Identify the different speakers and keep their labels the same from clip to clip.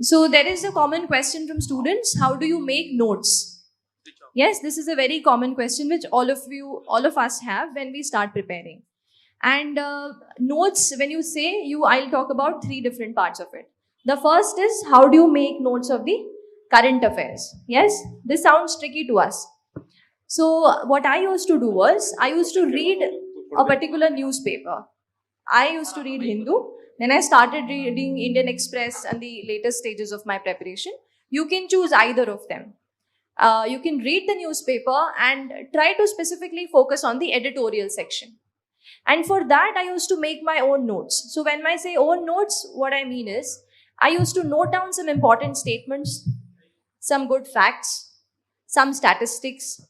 Speaker 1: So there is a common question from students: how do you make notes? Yes, this is a very common question which all of us have when we start preparing. And notes, when you say I'll talk about three different parts of it. The first is, how do you make notes of the current affairs? Yes, this sounds tricky to us. So what I used to do was, I used to read a particular newspaper. I used to read Hindu. Then I started reading Indian Express and the latest stages of my preparation. You can choose either of them. You can read the newspaper and try to specifically focus on the editorial section. And for that, I used to make my own notes. So when I say own notes, what I mean is, I used to note down some important statements, some good facts, some statistics,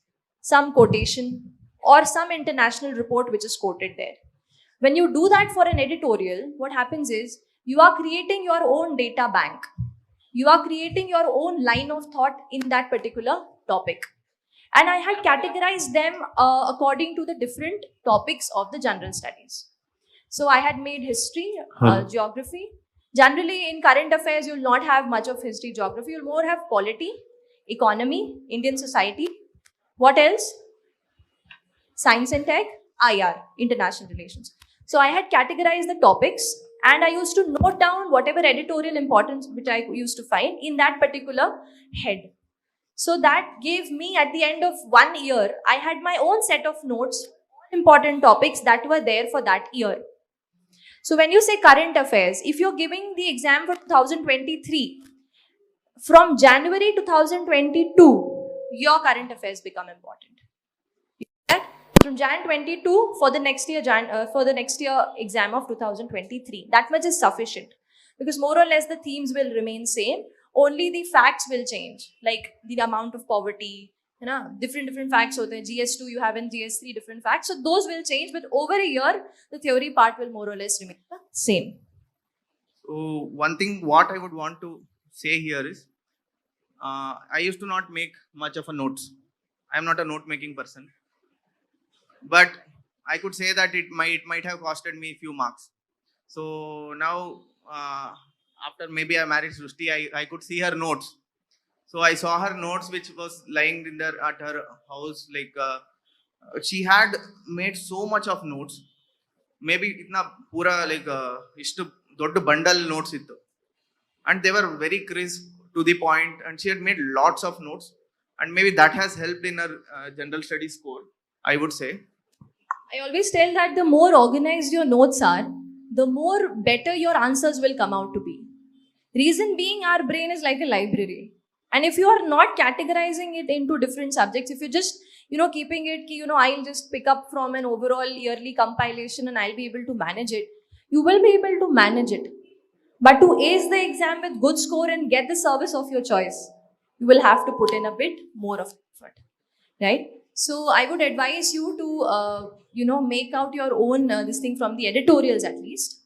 Speaker 1: some quotation, or some international report which is quoted there. When you do that for an editorial, what happens is, you are creating your own data bank. You are creating your own line of thought in that particular topic. And I had categorized them according to the different topics of the general studies. So I had made history, geography. Generally, in current affairs, you'll not have much of history, geography. You'll more have polity, economy, Indian society. What else? Science and tech, IR, international relations. So I had categorized the topics, and I used to note down whatever editorial importance which I used to find in that particular head. So that gave me, at the end of 1 year, I had my own set of notes, important topics that were there for that year. So when you say current affairs, if you're giving the exam for 2023, from January 2022, your current affairs become important. From Jan 22 for the next year exam of 2023. That much is sufficient, because more or less the themes will remain same. Only the facts will change, like the amount of poverty, different facts. So the GS2 you have in GS3 different facts. So those will change, but over a year, the theory part will more or less remain the same.
Speaker 2: So one thing what I would want to say here is, I used to not make much of a notes. I am not a note making person. But I could say that it might have costed me a few marks. So now, after maybe I married Srushti, I could see her notes. So I saw her notes which was lying in there at her house. Like she had made so much of notes. Maybe itna pura like ishtu doddu bundle notes ittu. And they were very crisp, to the point, and she had made lots of notes. And maybe that has helped in her general studies score, I would say.
Speaker 1: I always tell that the more organized your notes are, the more better your answers will come out to be. Reason being, our brain is like a library. And if you are not categorizing it into different subjects, if you're just, keeping it, I'll just pick up from an overall yearly compilation and I'll be able to manage it, you will be able to manage it. But to ace the exam with good score and get the service of your choice, you will have to put in a bit more of effort, right? So I would advise you to, make out your own this thing from the editorials at least.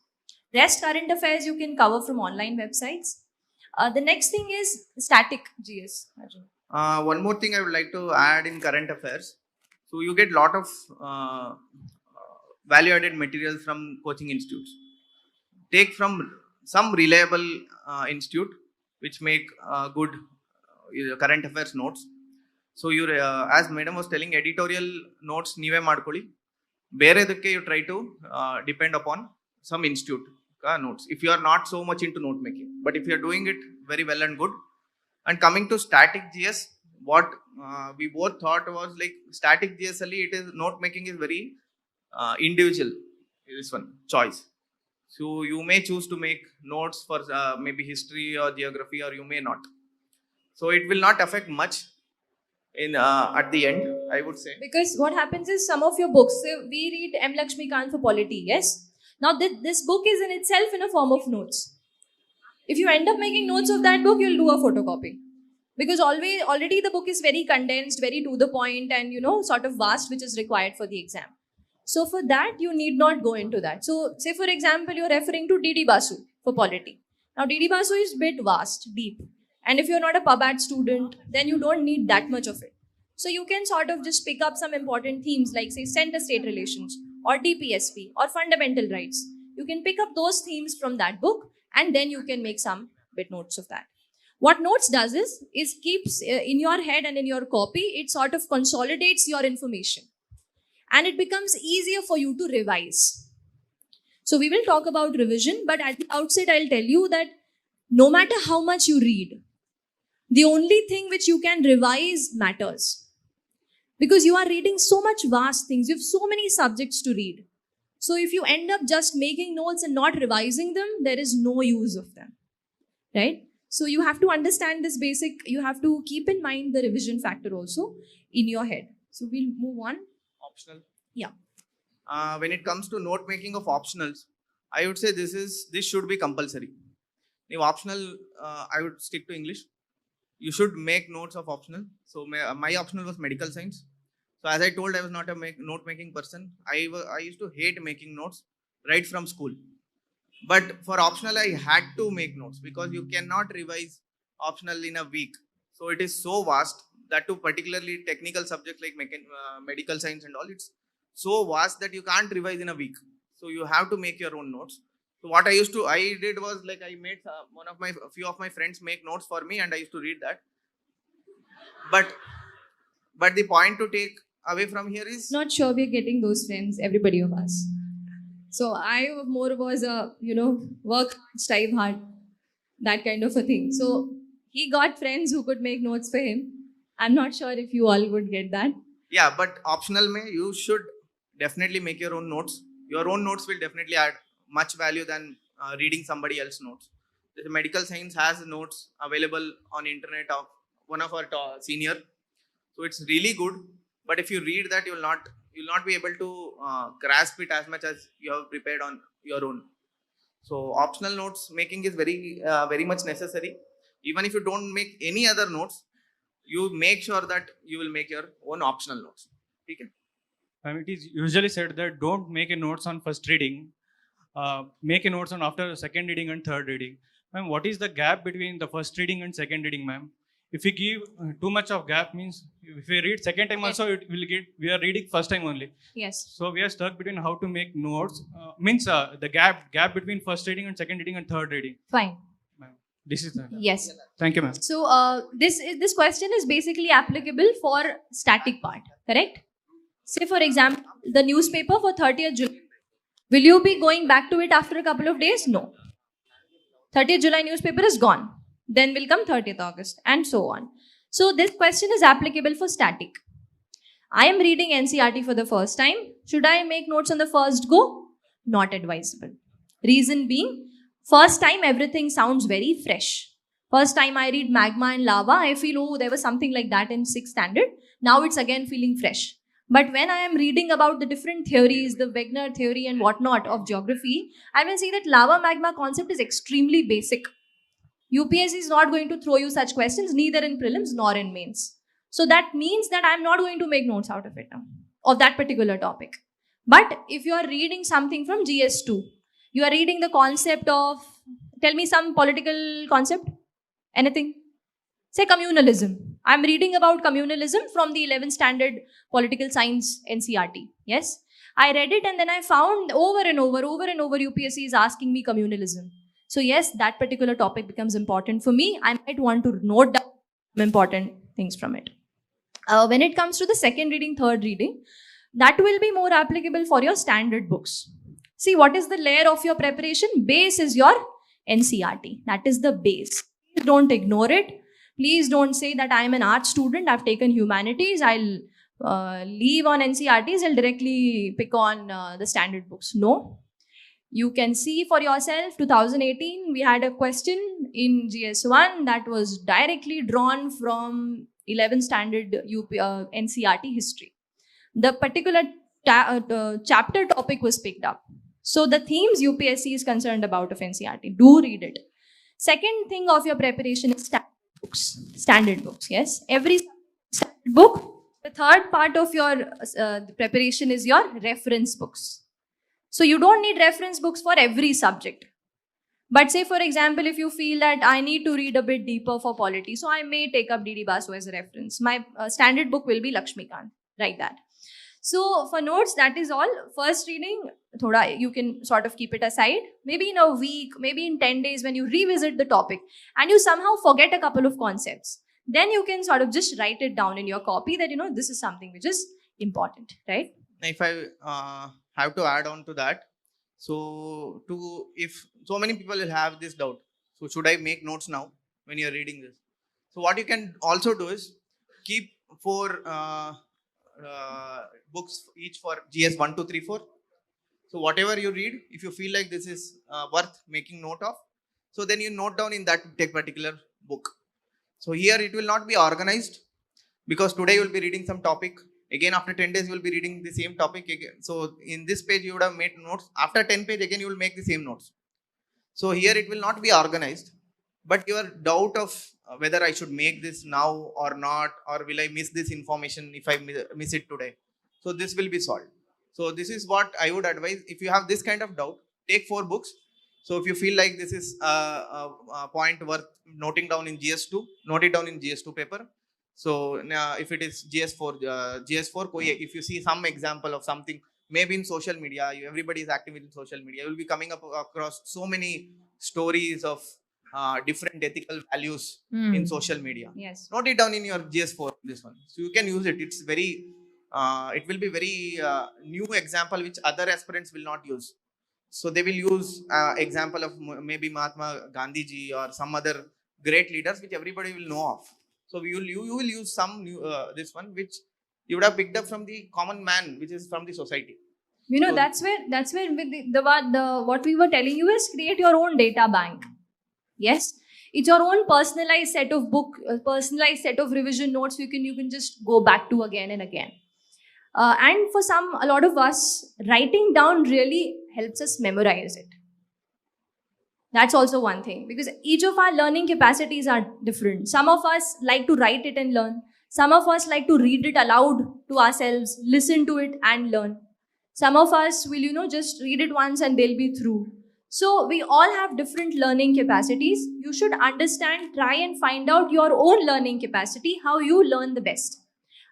Speaker 1: Rest current affairs you can cover from online websites. The next thing is static GS.
Speaker 2: One more thing I would like to add in current affairs. So you get lot of value-added materials from coaching institutes. Take from some reliable institute which make good current affairs notes. So you, as madam was telling, editorial notes ನೀವೇ ಮಾಡ್ಕೊಳ್ಳಿ. ಬೇರೆದಕ್ಕೆ you try to depend upon some institute notes if you are not so much into note making. But if you are doing it very well and good. And coming to static GS, what we both thought was like static GS ali, it is note making is very individual. This one choice. So you may choose to make notes for maybe history or geography, or you may not. So it will not affect much in at the end, I would say.
Speaker 1: Because what happens is, some of your books, so we read M. Lakshmikant for polity, yes? Now this book is in itself in a form of notes. If you end up making notes of that book, you'll do a photocopy. Because already the book is very condensed, very to the point, and sort of vast, which is required for the exam. So for that, you need not go into that. So say for example, you're referring to D.D. Basu for polity. Now D.D. Basu is a bit vast, deep. And if you're not a PubAd student, then you don't need that much of it. So you can sort of just pick up some important themes like, say, center-state relations or DPSP or fundamental rights. You can pick up those themes from that book, and then you can make some bit notes of that. What notes does is keeps in your head and in your copy, it sort of consolidates your information and it becomes easier for you to revise. So we will talk about revision, but at the outset, I'll tell you that no matter how much you read, the only thing which you can revise matters. Because you are reading so much vast things, you have so many subjects to read. So if you end up just making notes and not revising them, there is no use of them, right? So you have to understand this basic, you have to keep in mind the revision factor also in your head. So we'll move on.
Speaker 2: Optional.
Speaker 1: Yeah.
Speaker 2: When it comes to note making of optionals, I would say this should be compulsory. If optional, I would stick to English. You should make notes of optional. So my optional was medical science. So as I told, I was not a note making person. I used to hate making notes right from school. But for optional, I had to make notes because you cannot revise optional in a week. So it is so vast that to particularly technical subjects like medical science and all, it's so vast that you can't revise in a week. So you have to make your own notes. So what I did was like I made a few of my friends make notes for me, and I used to read that. But the point to take away from here is
Speaker 1: not sure we're getting those friends, everybody of us. So I more was a work hard, strive hard, that kind of a thing. So he got friends who could make notes for him. I'm not sure if you all would get that.
Speaker 2: Yeah, but optional you should definitely make your own notes. Your own notes will definitely add much value than reading somebody else's notes. The medical science has notes available on internet of one of our senior, so it's really good. But if you read that, you'll not be able to grasp it as much as you have prepared on your own. So optional notes making is very much necessary. Even if you don't make any other notes, you make sure that you will make your own optional notes. Okay?
Speaker 3: It is usually said that don't make a notes on first reading, make a notes on after second reading and third reading. Ma'am, what is the gap between the first reading and second reading, ma'am? If we give too much of gap, means if we read second time also, it will get, we are reading first time only.
Speaker 1: Yes.
Speaker 3: So we are stuck between how to make notes, the gap between first reading and second reading and third reading.
Speaker 1: Fine.
Speaker 3: Ma'am, this is the.
Speaker 1: Yes.
Speaker 3: Thank you, ma'am.
Speaker 1: So this question is basically applicable for static part, correct? Say for example, the newspaper for 30th July. Will you be going back to it after a couple of days? No. 30th July newspaper is gone. Then will come 30th August and so on. So this question is applicable for static. I am reading NCERT for the first time. Should I make notes on the first go? Not advisable. Reason being, first time everything sounds very fresh. First time I read magma and lava, I feel, oh, there was something like that in 6th standard. Now it's again feeling fresh. But when I am reading about the different theories, the Wegener theory and whatnot of geography, I will see that lava magma concept is extremely basic. UPSC is not going to throw you such questions, neither in prelims nor in mains. So that means that I'm not going to make notes out of it now, of that particular topic. But if you are reading something from GS2, you are reading the concept of, tell me some political concept, anything. Say communalism. I'm reading about communalism from the 11th standard political science NCERT. Yes. I read it and then I found over and over UPSC is asking me communalism. So yes, that particular topic becomes important for me. I might want to note down some important things from it. When it comes to the second reading, third reading, that will be more applicable for your standard books. See, what is the layer of your preparation? Base is your NCERT. That is the base. Please don't ignore it. Please don't say that I am an art student, I've taken humanities, I'll leave on NCERTs, I'll directly pick on the standard books. No. You can see for yourself, 2018, we had a question in GS1 that was directly drawn from 11th standard NCERT history. The particular chapter topic was picked up. So the themes UPSC is concerned about of NCERT, do read it. Second thing of your preparation is standard books, yes. Every standard book. The third part of your preparation is your reference books. So you don't need reference books for every subject. But say for example, if you feel that I need to read a bit deeper for polity, so I may take up D.D. Basu as a reference. My standard book will be Lakshmikant, like that. So for notes, that is all. First reading, thoda, you can sort of keep it aside. Maybe in a week, maybe in 10 days when you revisit the topic and you somehow forget a couple of concepts, then you can sort of just write it down in your copy that, this is something which is important, right?
Speaker 2: If I have to add on to that, if so many people will have this doubt, so should I make notes now when you're reading this? So what you can also do is keep 4 books each for GS 1, 2, 3, 4. So whatever you read, if you feel like this is worth making note of, so then you note down in that particular book. So here it will not be organized, because today you will be reading some topic. Again, after 10 days, you will be reading the same topic again. So in this page, you would have made notes. After 10 page, again, you will make the same notes. So here it will not be organized, but your doubt of whether I should make this now or not, or will I miss this information if I miss it today. So this will be solved. So this is what I would advise. If you have this kind of doubt, take 4 books. So if you feel like this is a point worth noting down in GS2, note it down in GS2 paper. So if it is GS4, if you see some example of something, maybe in social media, everybody is active in social media, you will be coming up across so many stories of different ethical values in social media.
Speaker 1: Yes.
Speaker 2: Note it down in your GS4, this one. So you can use it. It's very, it will be very new example which other aspirants will not use. So they will use example of maybe Mahatma Gandhi ji or some other great leaders which everybody will know of. So you will use some new, this one which you would have picked up from the common man, which is from the society. So,
Speaker 1: that's where with the what we were telling you is create your own data bank. Yes, it's your own personalized set of personalized set of revision notes you can just go back to again and again. And for a lot of us, writing down really helps us memorize it. That's also one thing, because each of our learning capacities are different. Some of us like to write it and learn. Some of us like to read it aloud to ourselves, listen to it and learn. Some of us will, just read it once and they'll be through. So we all have different learning capacities. You should understand, try and find out your own learning capacity, how you learn the best.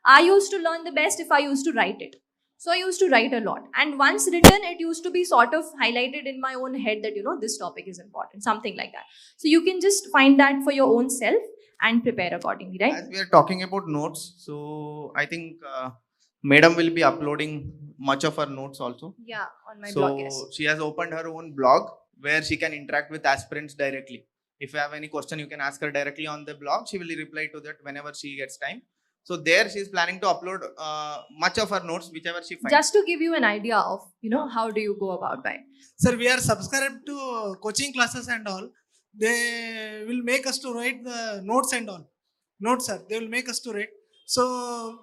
Speaker 1: I used to learn the best if I used to write it. So I used to write a lot. And once written, it used to be sort of highlighted in my own head that, this topic is important, something like that. So you can just find that for your own self and prepare accordingly, right?
Speaker 2: As we are talking about notes, so I think Madam will be uploading much of her notes also.
Speaker 1: Yeah, on my blog, yes.
Speaker 2: So she has opened her own blog where she can interact with aspirants directly. If you have any question, you can ask her directly on the blog. She will reply to that whenever she gets time. So there she is planning to upload much of her notes, whichever she finds.
Speaker 1: Just to give you an idea of, how do you go about by.
Speaker 4: Sir, we are subscribed to coaching classes and all. They will make us to write the notes and all. Notes, sir. They will make us to write. So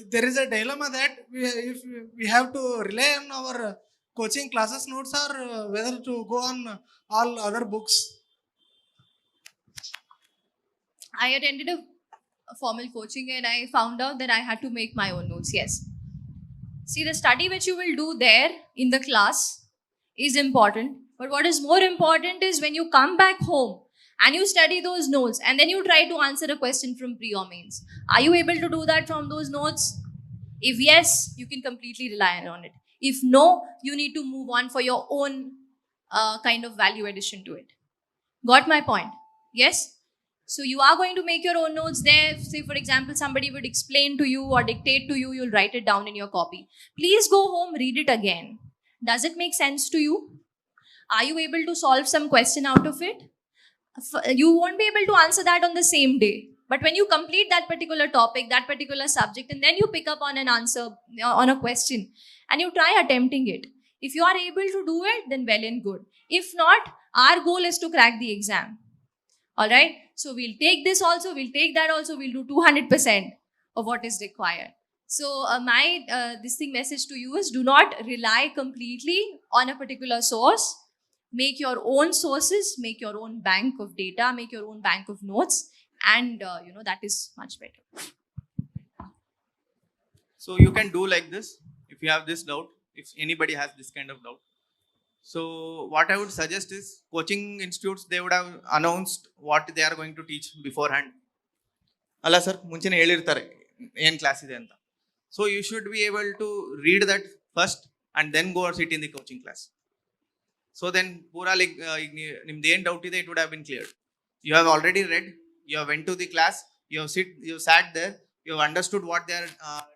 Speaker 4: there is a dilemma that if we have to rely on our coaching classes notes or whether to go on all other books.
Speaker 1: I attended a formal coaching and I found out that I had to make my own notes. Yes. See, the study which you will do there in the class is important. But what is more important is when you come back home and you study those notes and then you try to answer a question from pre or mains. Are you able to do that from those notes? If yes, you can completely rely on it. If no, you need to move on for your own kind of value addition to it. Got my point? Yes? So you are going to make your own notes there. Say, for example, somebody would explain to you or dictate to you, you'll write it down in your copy. Please go home, read it again. Does it make sense to you? Are you able to solve some question out of it? You won't be able to answer that on the same day. But when you complete that particular topic, that particular subject, and then you pick up on an answer, on a question, and you try attempting it. If you are able to do it, then well and good. If not, our goal is to crack the exam. All right? So we'll take this also, we'll take that also, we'll do 200% of what is required. So my message to you is, do not rely completely on a particular source. Make your own sources, make your own bank of data, make your own bank of notes, and that is much better.
Speaker 2: So you can do like this if you have this doubt, if anybody has this kind of doubt. So what I would suggest is, coaching institutes, they would have announced what they are going to teach beforehand. Alla sir, munchene helirtare ಏನು class ಇದೆ ಅಂತ. So you should be able to read that first and then go or sit in the coaching class. So then pura like nimde en doubt ide, it would have been cleared. You have already read, you have went to the class, you sat there, you have understood what they are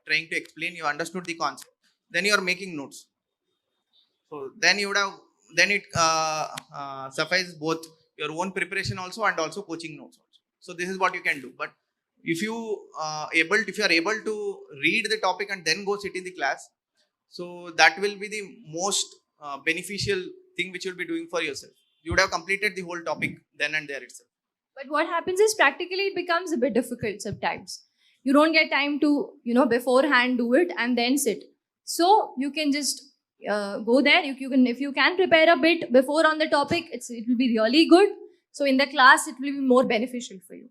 Speaker 2: trying to explain, you understood the concept, then you are making notes. So then you would have, then it suffices both your own preparation also and also coaching notes also. So this is what you can do. But if you are able to read the topic and then go sit in the class, so that will be the most beneficial thing which you'll be doing for yourself. You would have completed the whole topic then and there itself.
Speaker 1: But what happens is practically it becomes a bit difficult sometimes. You don't get time to, beforehand do it and then sit. So you can just go there. If you can prepare a bit before on the topic, it will be really good. So in the class, it will be more beneficial for you.